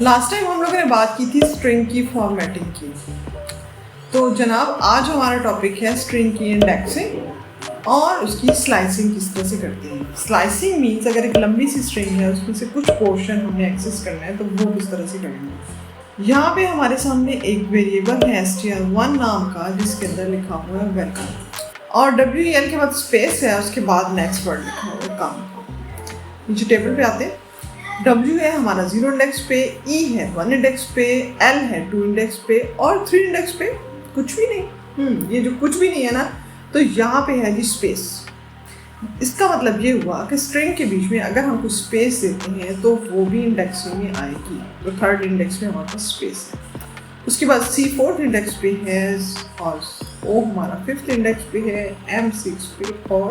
Last time हम लोगों ने बात की थी स्ट्रिंग की फॉर्मेटिंग की। तो जनाब आज हमारा टॉपिक है स्ट्रिंग की इंडेक्सिंग और उसकी स्लाइसिंग किस तरह से करते हैं। स्लाइसिंग मीन्स अगर एक लंबी सी स्ट्रिंग है उसमें से कुछ पोर्शन हमें एक्सेस करना है तो वो किस तरह से करेंगे। यहाँ पे हमारे सामने एक वेरिएबल है str1 नाम का जिसके अंदर लिखा हुआ है वेलकम और WEL के बाद स्पेस है, उसके बाद नेक्स्ट वर्ड लिखा हुआ है काम। नीचे टेबल पे आते हैं। W है हमारा 0 इंडेक्स पे, E है 1 इंडेक्स पे, L है 2 इंडेक्स पे और 3 इंडेक्स पे कुछ भी नहीं। ये जो कुछ भी नहीं है ना, तो यहाँ पे है जी स्पेस। इसका मतलब ये हुआ कि स्ट्रिंग के बीच में अगर हम कुछ स्पेस देते हैं तो वो भी इंडेक्सिंग में आएगी। तो थर्ड इंडेक्स में हमारे पास स्पेस है। उसके बाद C 4th इंडेक्स पे है और O हमारा 5th इंडेक्स पे है, M 6 पे और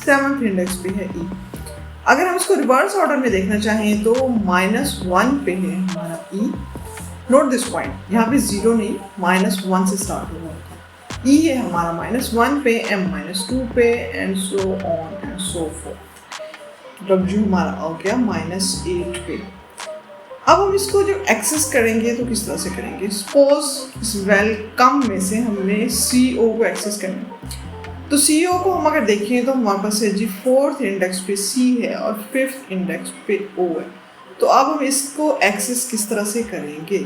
7th इंडेक्स पे है E। अगर हम इसको रिवर्स ऑर्डर में देखना चाहें तो -1 पे है हमारा E। नोट दिस पॉइंट, यहाँ पे 0 नहीं -1 से स्टार्ट हो होगा। E है हमारा -1 पे, M -2 पे and so on and so fourth. W हमारा हो गया -8 पे। अब हम इसको जो एक्सेस करेंगे तो किस तरह से करेंगे। सपोज इस वेलकम में से हमने CO को एक्सेस करना है। तो CO को हम अगर देखें तो हमारे पास है जी 4th इंडेक्स पे C है और 5th इंडेक्स पे O है। तो अब हम इसको एक्सेस किस तरह से करेंगे।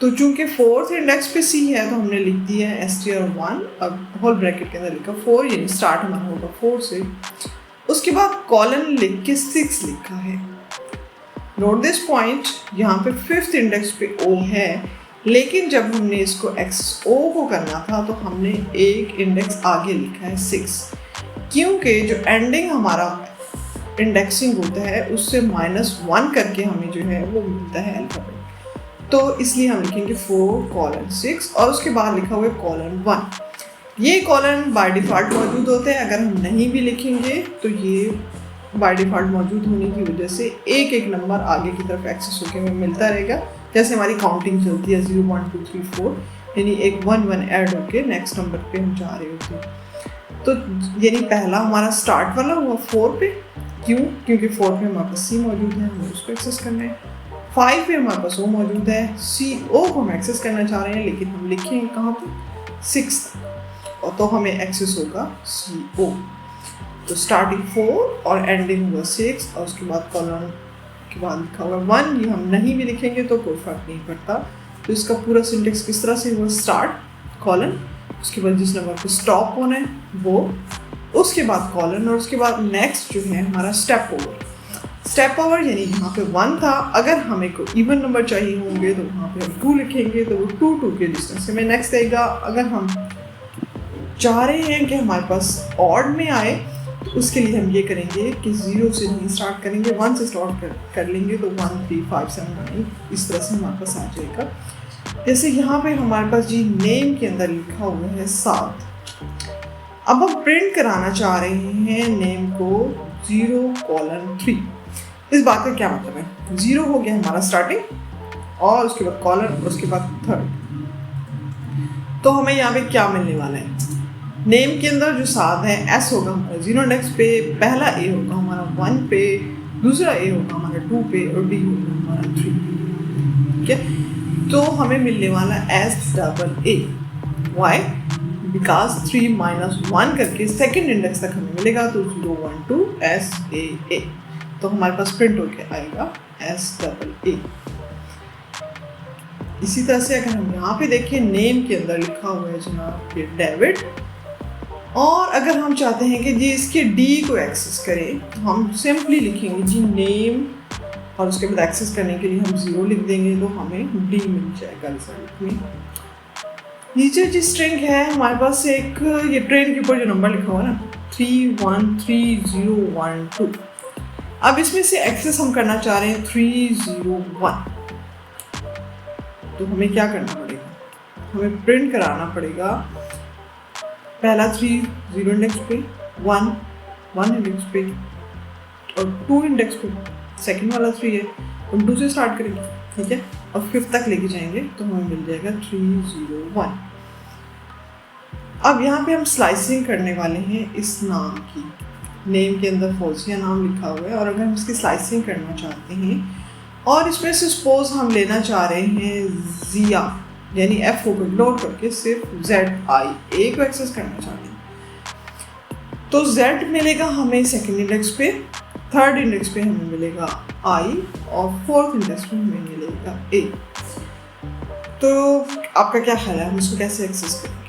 तो चूंकि 4th इंडेक्स पे C है तो हमने लिख दिया है str1, अब होल ब्रैकेट के अंदर लिखा 4, यानी स्टार्ट हमारा होगा 4 से। उसके बाद कॉलन लिख के 6 लिखा है। नोट दिस पॉइंट, यहाँ पे 5th इंडेक्स पे O है, लेकिन जब हमने इसको एक्सेस O को करना था तो हमने एक इंडेक्स आगे लिखा है 6, क्योंकि जो एंडिंग हमारा इंडेक्सिंग होता है उससे -1 करके हमें जो है वो मिलता है अल्फाबेट। तो इसलिए हम लिखेंगे 4:6 और उसके बाद लिखा हुआ है :1। ये कॉलन बाय डिफ़ॉल्ट मौजूद होते हैं। अगर हम नहीं भी लिखेंगे तो ये बाय डिफ़ॉल्ट मौजूद होने की वजह से एक एक नंबर आगे की तरफ एक्सेस होकर हमें मिलता रहेगा। जैसे हमारी काउंटिंग चलती है 0 1 2 3 4, यानी एक 1 ऐड होके नेक्स्ट नंबर पे हम जा रहे होते हैं। तो यानी पहला हमारा स्टार्ट वाला हुआ 4 पे, क्योंकि 4 पे हमारे पास C मौजूद है, हमें उसको एक्सेस करना है। 5 पे हमारे पास O मौजूद है, CO को हम एक्सेस करना चाह रहे हैं, लेकिन हम लिखेंगे कहाँ पे 6 तक, और तो हमें एक्सेस होगा CO। तो स्टार्टिंग 4 और एंडिंग हुआ 6 और उसके बाद कॉलन के बाद लिखा हुआ 1। ये हम नहीं भी लिखेंगे तो कोई फर्क नहीं पड़ता। तो इसका पूरा सिंटेक्स किस तरह से हुआ, स्टार्ट कॉलन, उसके बाद जिस नंबर पे स्टॉप होना है वो, उसके बाद कॉलन और उसके बाद नेक्स्ट जो है हमारा स्टेप ओवर यानी यहाँ पे 1 था। अगर हमें को इवन नंबर चाहिए होंगे तो वहाँ पे हम 2 लिखेंगे तो वो 2 के डिस्टेंस से हमें नेक्स्ट देगा। अगर हम चाह रहे हैं कि हमारे पास ऑड में आए तो उसके लिए हम ये करेंगे कि 0 से नहीं स्टार्ट करेंगे, 1 से स्टार्ट कर लेंगे तो 1 3 5 7 9 इस तरह से हमारे पास आ जाएगा। जैसे यहाँ पे हमारे पास जी नेम के अंदर लिखा हुआ है 7। अब हम प्रिंट कराना चाह रहे हैं नेम को 0:3। इस बात का क्या मतलब है, 0 हो गया हमारा स्टार्टिंग और उसके बाद कॉलन, उसके बाद थर्ड। तो हमें यहाँ पे क्या मिलने वाला है, नेम के अंदर जो 7 है S होगा हमारा 0 इंडेक्स पे, पहला A होगा हमारा 1 पे, दूसरा A होगा हमारा 2 पे और D होगा हमारा 3 पे। ठीक है, तो हमें मिलने वाला SAA। वाई, बिकॉज 3 - 1 करके सेकेंड इंडेक्स तक हमें मिलेगा तो 0 1 2 SAA। तो हमारे पास प्रिंट होके आएगा SAA। इसी तरह से अगर हम यहाँ पे देखें नेम के अंदर लिखा हुआ है जनाब ये डेविड, और अगर हम चाहते हैं कि जी इसके D को एक्सेस करें तो हम सिंपली लिखेंगे जी नेम और उसके बाद एक्सेस करने के लिए हम 0 लिख देंगे तो हमें D मिल जाएगा रिजल्ट में। नीचे जी स्ट्रिंग है हमारे पास एक, ये ट्रेन के ऊपर जो नंबर लिखा हुआ है ना 3 1 3 0 1 2। अब इसमें से एक्सेस हम करना चाह रहे हैं 3 0 1। तो हमें क्या करना पड़ेगा, हमें प्रिंट कराना पड़ेगा पहला 3 0 इंडेक्स पे, 1 इंडेक्स पे और 2 इंडेक्स पे, सेकंड वाला 3 है तो 2 से स्टार्ट करेंगे। ठीक है, और 5th तक लेके जाएंगे तो हमें मिल जाएगा 3 0 1। अब यहाँ पे हम स्लाइसिंग करने वाले हैं इस नाम की। नेम के अंदर फौजिया नाम लिखा हुआ है और अगर हम इसकी स्लाइसिंग करना चाहते हैं और इसमें से सपोज हम लेना चाह रहे हैं जिया, यानी एफ को इग्नोर करके सिर्फ जेड आई ए को एक्सेस करना चाहते हैं। तो जेड मिलेगा हमें सेकंड इंडेक्स पे, थर्ड इंडेक्स पे हमें मिलेगा आई और फोर्थ इंडेक्स पे हमें मिलेगा ए। तो आपका क्या ख्याल है, हम इसको कैसे एक्सेस करेंगे?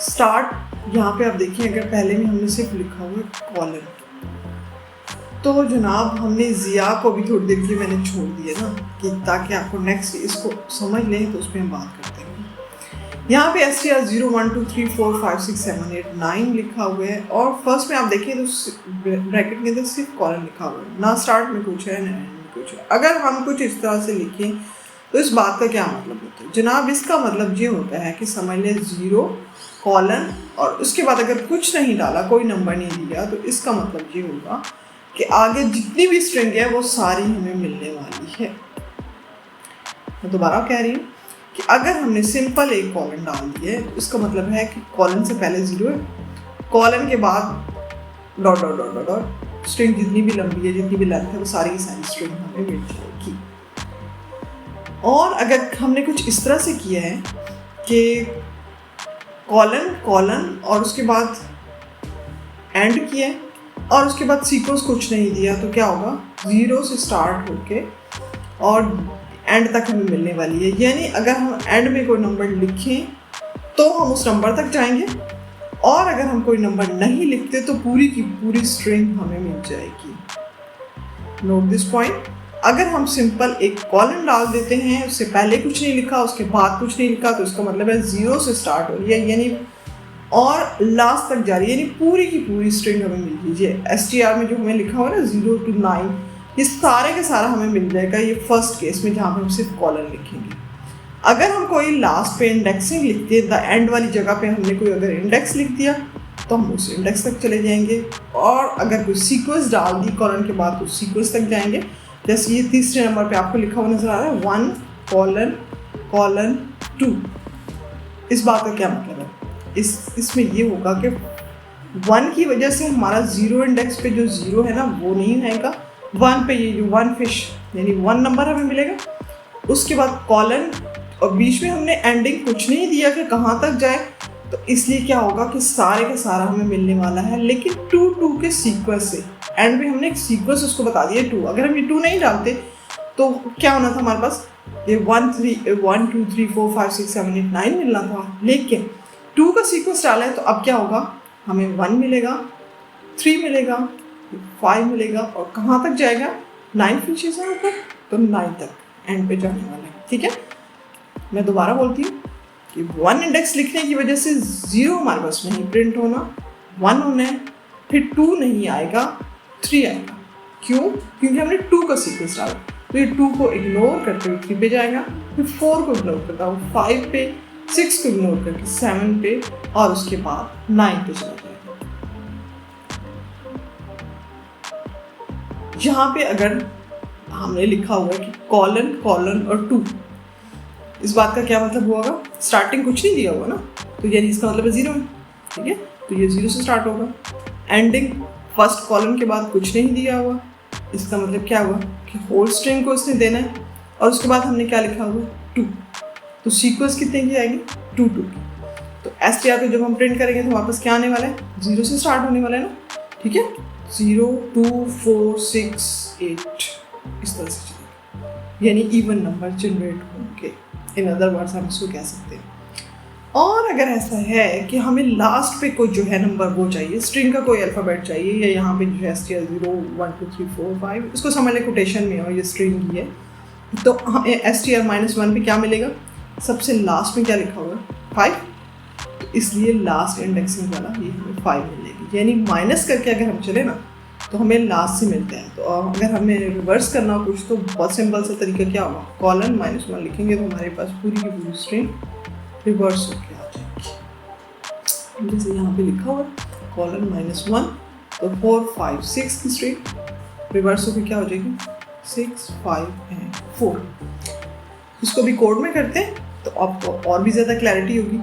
स्टार्ट यहाँ पे आप देखिए, अगर पहले में हमने सिर्फ लिखा हुआ है कॉलन, तो जनाब हमने जिया को भी थोड़ी देर के लिए मैंने छोड़ दिया ना, कि ताकि आपको नेक्स्ट इसको समझ लें, तो उसमें हम बात करते हैं। यहाँ पे STR 0 1 2 3 4 5 6 7 8 9 लिखा हुआ है, और फर्स्ट में आप देखिए तो ब्रैकेट के अंदर सिर्फ कॉलन लिखा हुआ है, ना स्टार्ट में कुछ है ना एंड में कुछ है। अगर हम कुछ इस तरह से लिखें तो इस बात का क्या मतलब होता है जनाब? इसका मतलब ये होता है कि समझ लें 0 कॉलन और उसके बाद अगर कुछ नहीं डाला, कोई नंबर नहीं दिया, तो इसका मतलब ये होगा कि आगे जितनी भी स्ट्रिंग है वो सारी हमें मिलने वाली है। मैं दोबारा कह रही हूँ कि अगर हमने सिंपल एक कॉलन डाल दिया है, इसका मतलब है कि कॉलन से पहले 0 है, कॉलन के बाद dot dot dot dot dot, string जितनी भी लंबी है, जितनी भी लेंथ है, वो सारी की सारी स्ट्रिंग हमें मिल जाएगी। और अगर हमने कुछ इस तरह से किया है कि कॉलन कॉलन और उसके बाद एंड किया है और उसके बाद सीक्वेंस कुछ नहीं दिया, तो क्या होगा? 0 से स्टार्ट होके और एंड तक हमें मिलने वाली है। यानी अगर हम एंड में कोई नंबर लिखें तो हम उस नंबर तक जाएंगे, और अगर हम कोई नंबर नहीं लिखते तो पूरी की पूरी स्ट्रिंग हमें मिल जाएगी। Note this point. अगर हम सिंपल एक कॉलन डाल देते हैं, उससे पहले कुछ नहीं लिखा, उसके बाद कुछ नहीं लिखा, तो इसका मतलब है 0 से स्टार्ट हो रही है, यानी और लास्ट तक जा रही है, यानी पूरी की पूरी स्ट्रिंग हमें मिल लीजिए। STR में जो हमें लिखा हुआ है ना 0 to 9, ये सारे के सारा हमें मिल जाएगा। ये फर्स्ट केस में जहाँ पे हम सिर्फ कॉलन लिखेंगे। अगर हम कोई लास्ट पे इंडेक्सिंग लिखते हैं, द एंड वाली जगह पे हमने कोई अगर इंडेक्स लिख दिया, तो हम उस इंडेक्स तक चले जाएंगे, और अगर कोई सीक्वेंस डाल दी कॉलन के बाद, तो सीक्वेंस तक जाएंगे। जैसे ये तीसरे नंबर पे आपको लिखा हुआ नजर आ रहा है 1 कॉलन कॉलन 2। इस बात का क्या मतलब है? इसमें ये होगा कि 1 की वजह से हमारा 0 इंडेक्स पे जो 0 है ना वो नहीं आएगा, 1 पे ये जो 1 फिश यानी 1 नंबर हमें मिलेगा। उसके बाद कॉलन, और बीच में हमने एंडिंग कुछ नहीं दिया कि कहाँ तक जाए, तो इसलिए क्या होगा कि सारे का सारा हमें मिलने वाला है, लेकिन 2 के सीक्वेंस से। एंड में हमने एक सीक्वेंस उसको बता दिया 2। अगर हम ये 2 नहीं डालते तो क्या होना था हमारे पास? ये 1 2 3 4 5 6 7 8 9 मिलना था, लेकिन 2 का सीक्वेंस डाला है, तो अब क्या होगा? हमें 1 मिलेगा, 3 मिलेगा, 5 मिलेगा, और कहाँ तक जाएगा? 9 फिशेस हैं ऊपर, तो 9 तक एंड पे जाने वाला है। ठीक है, मैं दोबारा बोलती हूँ कि 1 इंडेक्स लिखने की वजह से 0 हमारे पास नहीं प्रिंट होना, 1 होना है, फिर 2 नहीं आएगा, 3 आएगा। क्यों? क्योंकि हमने 2 का सीक्वेंस डाला, तो ये 2 को इग्नोर करते हुए 3 पे जाएगा, फिर 4 को इग्नोर करता हूँ 5 पे, 6 को इग्नोर करके 7 पे, और उसके बाद 9 पे चला जाएगा। यहाँ पे अगर हमने लिखा हुआ है कि कॉलन कॉलन और 2, इस बात का क्या मतलब हुआ? स्टार्टिंग कुछ नहीं दिया हुआ ना, तो यानी इसका मतलब है 0 है। ठीक है, तो ये 0 से स्टार्ट होगा। एंडिंग फर्स्ट कॉलन के बाद कुछ नहीं दिया हुआ, इसका मतलब क्या हुआ कि होल स्ट्रिंग को इसने देना है, और उसके बाद हमने क्या लिखा हुआ? 2। तो सीक्वेंस कितने की आएगी? 2 की। तो STR पे जब हम प्रिंट करेंगे तो वापस क्या आने वाला है? 0 से स्टार्ट होने वाला है ना। ठीक है, 0 2 4 6 8 इस तरह से चलेगा, यानी इवन नंबर जनरेट होंगे। इन अदर वर्ड्स हम इसको कह सकते हैं। और अगर ऐसा है कि हमें लास्ट पे कोई जो है नंबर वो चाहिए, स्ट्रिंग का कोई अल्फ़ाबेट चाहिए, या यहाँ पे जो है STR 0 1 2 3 4 5, इसको समझ लें कोटेशन में और ये स्ट्रिंग ही है, तो हमें STR -1 पे क्या मिलेगा? सबसे लास्ट में क्या लिखा हुआ है? 5। तो इसलिए लास्ट इंडेक्सिंग वाला ये हमें 5 मिलेगी, यानी माइनस करके अगर हम चले ना तो हमें लास्ट से मिलता है। तो अगर हमें रिवर्स करना हो कुछ, तो बहुत सिंपल सा तरीका क्या होगा? कॉलन -1 लिखेंगे तो हमारे पास पूरी की पूरी स्ट्रिंग रिवर्स होके आ जाएगी। जैसे यहाँ पे लिखा हुआ कॉलन -1, तो 4 5 6 की स्ट्रिंग रिवर्स होके क्या हो जाएगी? 6 5 एंड 4। इसको भी कोड में करते हैं तो आपको और भी ज़्यादा क्लैरिटी होगी।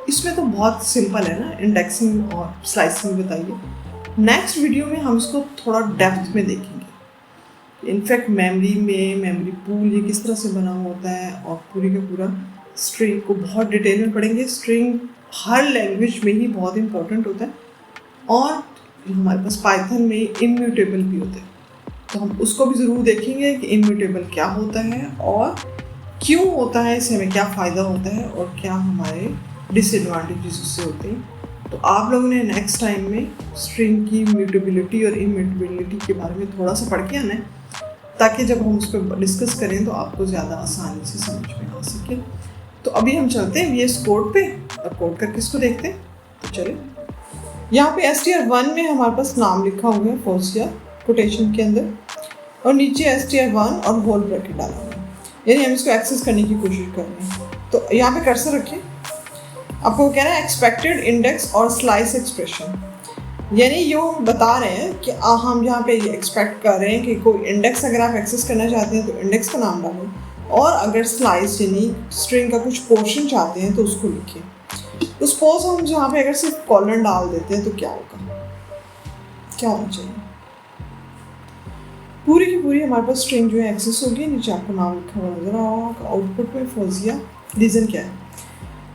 इसमें तो बहुत सिंपल है ना, इंडेक्सिंग और स्लाइसिंग बताइए। नेक्स्ट वीडियो में हम इसको थोड़ा डेप्थ में देखेंगे। इनफैक्ट मेमोरी पूल ये किस तरह से बना होता है और पूरी का पूरा स्ट्रिंग को बहुत डिटेल में पढ़ेंगे। स्ट्रिंग हर लैंग्वेज में ही बहुत इंपॉर्टेंट होता है और हमारे पास पाइथन में इम्यूटेबल भी होते हैं, तो हम उसको भी ज़रूर देखेंगे कि इम्यूटेबल क्या होता है और क्यों होता है, इससे हमें क्या फ़ायदा होता है और क्या हमारे डिसएडवांटेजेस उससे होते हैं। तो आप लोगों ने नेक्स्ट टाइम में स्ट्रिंग की म्यूटेबिलिटी और इम्यूटेबिलिटी के बारे में थोड़ा सा पढ़ के आना है, ताकि जब हम उस पर डिस्कस करें तो आपको ज़्यादा आसानी से समझ में आ सके। तो अभी हम चलते हैं VS कोड पे और कोड करके इसको देखते हैं। तो चलिए, यहाँ पे str1 में हमारे पास नाम लिखा हुआ है फोसिया कोटेशन के अंदर और नीचे str1 और होल ब्रैकेट डाला हुआ है, यानी हम इसको एक्सेस करने की कोशिश कर रहे हैं। तो यहाँ पे कर्सर रखें, आपको कहना है एक्सपेक्टेड इंडेक्स और स्लाइस एक्सप्रेशन, यानी यो बता रहे हैं कि हम यहाँ पे ये एक्सपेक्ट कर रहे हैं कि कोई इंडेक्स अगर आप एक्सेस करना चाहते हैं तो इंडेक्स का नाम डालें, और अगर स्लाइस यानी स्ट्रिंग का कुछ पोर्शन चाहते हैं तो उसको लिखें। तो सपोज हम जहाँ पे अगर सिर्फ कॉलन डाल देते हैं तो क्या होगा, क्या होना चाहिए, पूरी की पूरी हमारे पास स्ट्रिंग जो है एक्सेस होगी। नीचे आपको नाम लिखा हुआ नजर आओगा आउटपुट में फोजिया। रीज़न क्या है,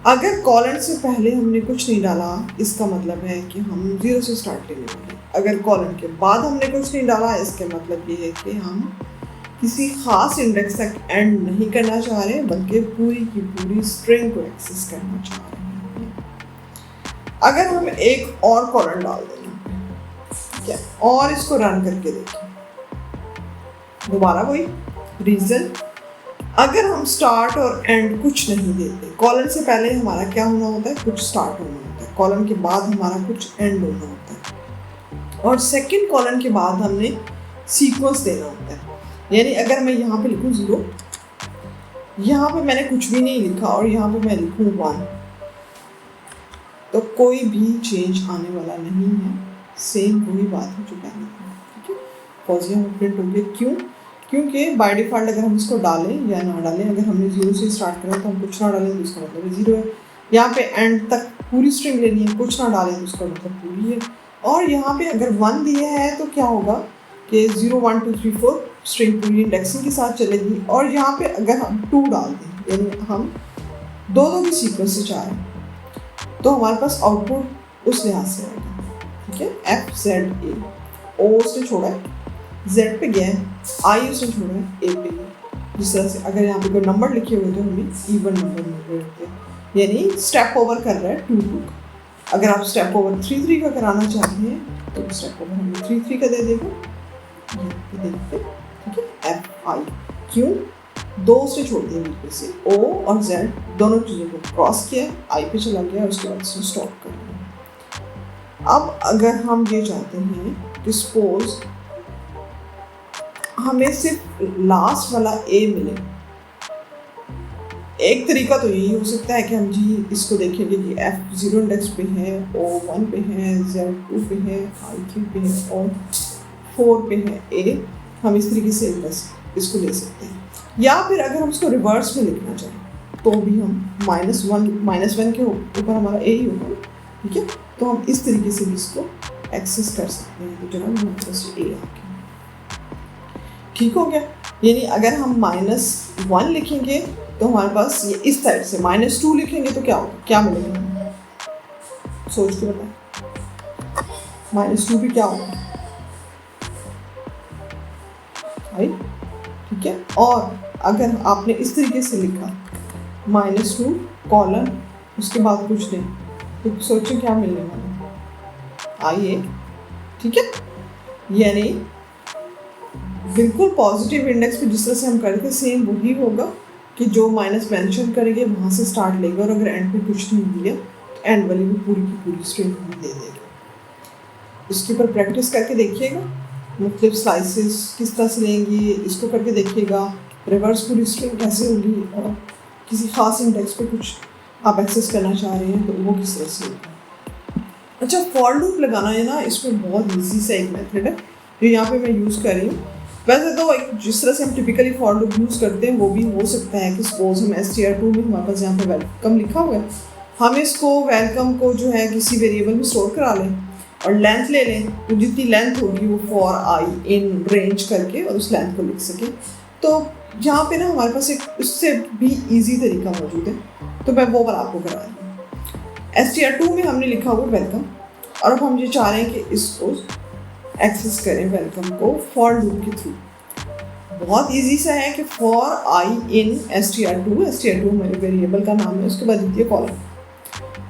अगर कॉलन से पहले हमने कुछ नहीं डाला इसका मतलब है कि हम 0 से स्टार्ट लेने वाले। अगर कॉलन के बाद हमने कुछ नहीं डाला इसका मतलब ये है कि हम किसी ख़ास इंडेक्स तक एंड नहीं करना चाह रहे, बल्कि पूरी की पूरी स्ट्रिंग को एक्सेस करना चाह रहे हैं। अगर हम एक और कॉलन डाल देंगे, ठीक है, और इसको रन करके देखें, दोबारा वही रीज़न, अगर हम स्टार्ट और एंड कुछ नहीं देते, कॉलन से पहले हमारा क्या होना होता है, कुछ स्टार्ट होना होता है, कॉलन के बाद हमारा कुछ एंड होना होता है, और सेकंड कॉलन के बाद हमने सीक्वेंस देना होता है। यानी अगर मैं यहाँ पे लिखूँ 0, यहाँ पे मैंने कुछ भी नहीं लिखा और यहाँ पे मैं लिखूँ 1, तो कोई भी चेंज आने वाला नहीं है, सेम वही बात है जो पहले थी। ठीक है, फोजिया में प्रिंट हो गया। क्यों? क्योंकि बाय डिफ़ॉल्ट अगर हम इसको डालें या ना डालें, अगर हमने 0 से स्टार्ट करा तो हम कुछ ना डालें तो इसका मतलब 0 है। यहाँ पे एंड तक पूरी स्ट्रिंग लेनी है, कुछ ना डालें तो उसका मतलब पूरी है। और यहाँ पे अगर 1 दिया है तो क्या होगा कि 0 1 2 3 4 स्ट्रिंग पूरी इंडेक्सिंग के साथ चलेगी। और यहाँ पे अगर हम 2 डाल दें, यानी हम दो की सीक्वेंस से चाह रहे हैं, तो हमारे पास आउटपुट उस लिहाज से आएगा। ठीक है, FZA, O से छोड़ा है, Z पे गया है, I उसने छोड़ा है, A पे गया। जिस तरह से अगर यहाँ पे कोई नंबर लिखे हुए तो हमें इवन नंबर मिल रहे होते हैं, यानी स्टेप ओवर कर रहा है 2 2 का। अगर आप स्टेप ओवर 3 3 का कराना चाहते हैं तो स्टेप ओवर हमें 3 3 का दे देगा। देखते, ठीक है, FI। क्यों? 2 से छोड़ दिया बीच से, O और Z दोनों चीज़ों को क्रॉस किया, I पे चला गया और उसके बाद से स्टॉप कर दिया। अब अगर हम ये चाहते हैं कि सपोज हमें सिर्फ लास्ट वाला A मिले, एक तरीका तो यही हो सकता है कि हम जी इसको देखेंगे कि F 0 इंडेक्स पे है, O 1 पे है, Z 2 पे है, I 3 पे है और 4 पे है A। हम इस तरीके से बस इसको ले सकते हैं। या फिर अगर हम इसको रिवर्स में लिखना चाहें तो भी हम -1 के ऊपर हमारा A ही होगा। ठीक है, तो हम इस तरीके से भी इसको एक्सेस कर सकते हैं। तो जनाब हमारे पास A आ गया, ठीक हो गया। यानी अगर हम -1 लिखेंगे तो हमारे पास ये इस साइड से, -2 लिखेंगे तो क्या होगा, क्या मिलेगा, सोच के बताएं। -2 भी क्या होगा भाई, ठीक है। और अगर आपने इस तरीके से लिखा -2 कॉलन उसके बाद कुछ नहीं, तो सोचो क्या मिलने वाला, आइए, ठीक है। यानी बिल्कुल पॉजिटिव इंडेक्स पे जिस तरह से हम करते सेम वही होगा कि जो माइनस मेंशन करेंगे वहाँ से स्टार्ट लेगा, और अगर एंड पे कुछ नहीं दिया तो एंड वाली भी पूरी की पूरी स्ट्रिंग हमें दे देगा। इसके ऊपर प्रैक्टिस करके देखिएगा, मुख्तलिफ स्लाइसेस किस तरह से लेंगी इसको करके देखिएगा, रिवर्स पूरी स्ट्रिंग कैसे होगी, और किसी ख़ास इंडेक्स पे कुछ आप एक्सेस करना चाह रहे हैं तो वो किस तरह से होगा। अच्छा, फॉर लूप लगाना है ना, इसमें बहुत ईजी सा एक मेथड है जो यहाँ पे मैं यूज़ कर रही हूँ। वैसे तो जिस तरह से हम टिपिकली फॉर लूप यूज़ करते हैं वो भी हो सकता है कि सपोज हम str2 में हमारे पास यहाँ पे वेलकम लिखा हुआ है, हम इसको वेलकम को जो है किसी वेरिएबल में स्टोर करा लें, और लेंथ ले लें, तो जितनी लेंथ होगी वो फॉर आई इन रेंज करके और उस लेंथ को लिख सकें। तो यहाँ पे ना हमारे पास एक उससे भी इजी तरीका मौजूद है, तो मैं वो वाला आपको करा रही हूँ। str2 में हमने लिखा हुआ वेलकम, और अब हम ये चाह रहे हैं कि इसको एक्सेस करें वेलकम को फॉर लूप के थ्रू। बहुत इजी सा है कि फॉर आई इन str2 मेरे वेरिएबल का नाम है, उसके बाद द्वितीय कॉलम,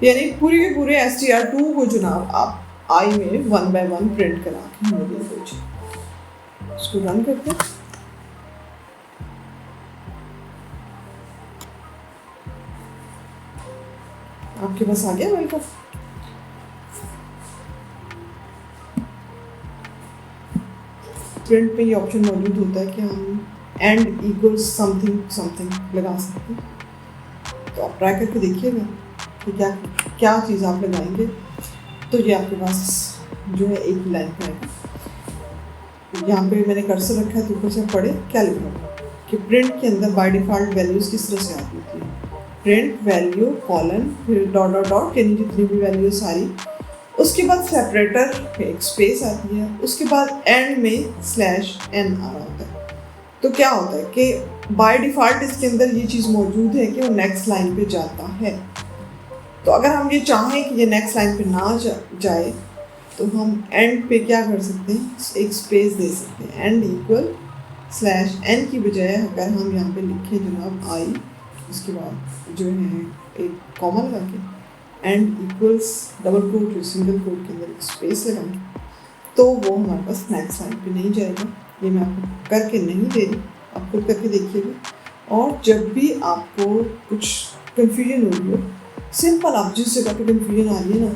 यानी पूरे के पूरे str2 को जनाब आप आई में 1 by 1 प्रिंट करा के हमें दे दीजिए। इसको रन करते हैं। आपके पास आ गया वेलकम। प्रिंट पे ये ऑप्शन मौजूद होता है कि हम एंड इक्वल्स समथिंग समथिंग लगा सकते हैं। तो आप ट्राई करके देखिएगा कि क्या चीज़ आप लगाएंगे, तो ये आपके पास जो है एक लाइन पे आएगा। यहाँ पे मैंने कर्सर रखा है, तो ऊपर से पढ़े क्या लिखा हुआ कि प्रिंट के अंदर बाय डिफ़ॉल्ट वैल्यूज़ किस तरह से आती होती है। प्रिंट वैल्यू कॉलन, फिर डॉट डॉट डॉट, यानी जितनी भी वैल्यू सारी, उसके बाद सेपरेटर में एक स्पेस आती है, उसके बाद एंड में स्लैश एन आ रहा होता है। तो क्या होता है कि बाय डिफ़ॉल्ट इसके अंदर ये चीज़ मौजूद है कि वो नेक्स्ट लाइन पे जाता है। तो अगर हम ये चाहें कि ये नेक्स्ट लाइन पे ना जाए, तो हम एंड पे क्या कर सकते हैं, एक स्पेस दे सकते हैं। एंड इक्वल स्लैश एन की बजाय अगर हम यहाँ पे लिखें जनाब आई, उसके बाद जो है एक कॉमा लगा के end equals double quote single quote के अंदर एक स्पेस लगाएं, तो वो हमारे पास नेक्स्ट लाइन पे नहीं जाएगा। ये मैं आपको करके नहीं दे रही, आप खुद करके देखिएगा। और जब भी आपको कुछ कन्फ्यूजन हो रही हो, सिंपल आप जिस जगह पे कन्फ्यूजन आ रही है ना,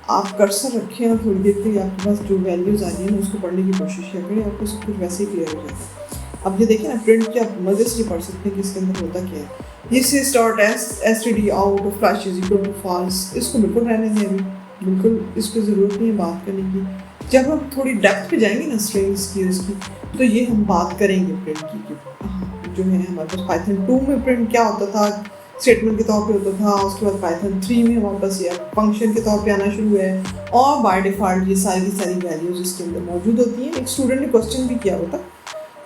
आप कर्सर रखें और थोड़ी देर के लिए आपके पास जो वैल्यूज़ आ रही है ना उसको पढ़ने की कोशिश किया करें, आपको सब कुछ वैसे ही क्लियर हो जाता है। अब ये देखिए ना, प्रिंट के आप मज़े से पढ़ सकते हैं कि इसके अंदर होता क्या है। This is dot std out of flush is equal to false. इसको बिल्कुल रहने दें, अभी बिल्कुल इस पर ज़रूरत नहीं है बात करने की। जब हम थोड़ी डेप्थ पे जाएंगे ना स्ट्रिंग्स की उसकी, तो ये हम बात करेंगे प्रिंट की। हाँ, जो है हमारे पास पाइथन 2 में प्रिंट क्या होता था, स्टेटमेंट के तौर पे होता था। उसके बाद पाइथन 3 में हमारे पास ये फंक्शन के तौर पे आना शुरू हुआ है, और बाय डिफ़ॉल्ट ये सारी की सारी वैल्यूज़ इसके अंदर मौजूद होती हैं। एक स्टूडेंट ने क्वेश्चन भी किया होता,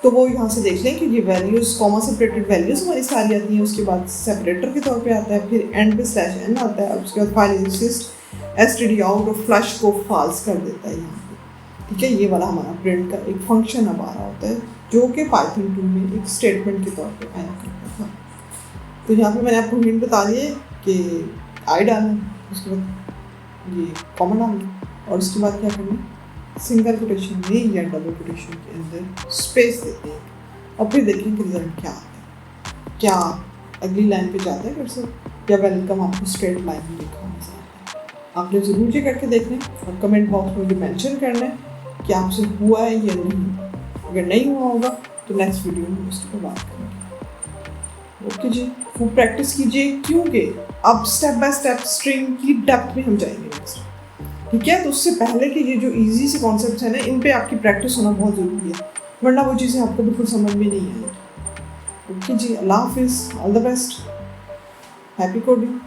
तो वो यहाँ से देख लें कि ये वैल्यूज़ कॉमा सेपरेटेड वैल्यूज़ हमारी सारी आती हैं। उसके बाद सेपरेटर के तौर पे आता है, फिर एंड पे स्लैश एन आता है, और उसके बाद file insist std out of flash को फॉल्स कर देता है यहाँ पे। ठीक है, ये वाला हमारा प्रिंट का एक फंक्शन अब आ रहा होता है, जो कि पाइथन 2 में एक स्टेटमेंट के तौर पे आया करता था। तो यहाँ पे मैंने आपको हिंट बता दिए कि आई डालना, उसके बाद ये कॉमा डालना, और उसके बाद क्या करना, सिंगल कोटेशन में या डबल कोटेशन के अंदर स्पेस देते हैं, और फिर देखें कि रिजल्ट क्या आता है। क्या अगली लाइन पे जाता है कर्सर, या वेलकम आपको स्ट्रेट लाइन में लिखा नजर आता है। आपने ज़रूर ये करके देखना है और कमेंट बॉक्स में मुझे मेंशन करना है कि आपसे हुआ है या नहीं। अगर नहीं हुआ होगा तो नेक्स्ट वीडियो में उसके पर बात करेंगे। ओके जी, खूब प्रैक्टिस कीजिए, क्योंकि अब स्टेप बाय स्टेप स्ट्रिंग की डेप्थ में हम जाएंगे नेक्स्ट। ठीक है, तो उससे पहले कि ये जो इजी से कॉन्सेप्ट्स हैं ना, इन पे आपकी प्रैक्टिस होना बहुत ज़रूरी है, वरना वो चीज़ें आपको बिल्कुल समझ में नहीं आएगी। ओके जी, अल्लाह हाफिज़, all the best, happy coding.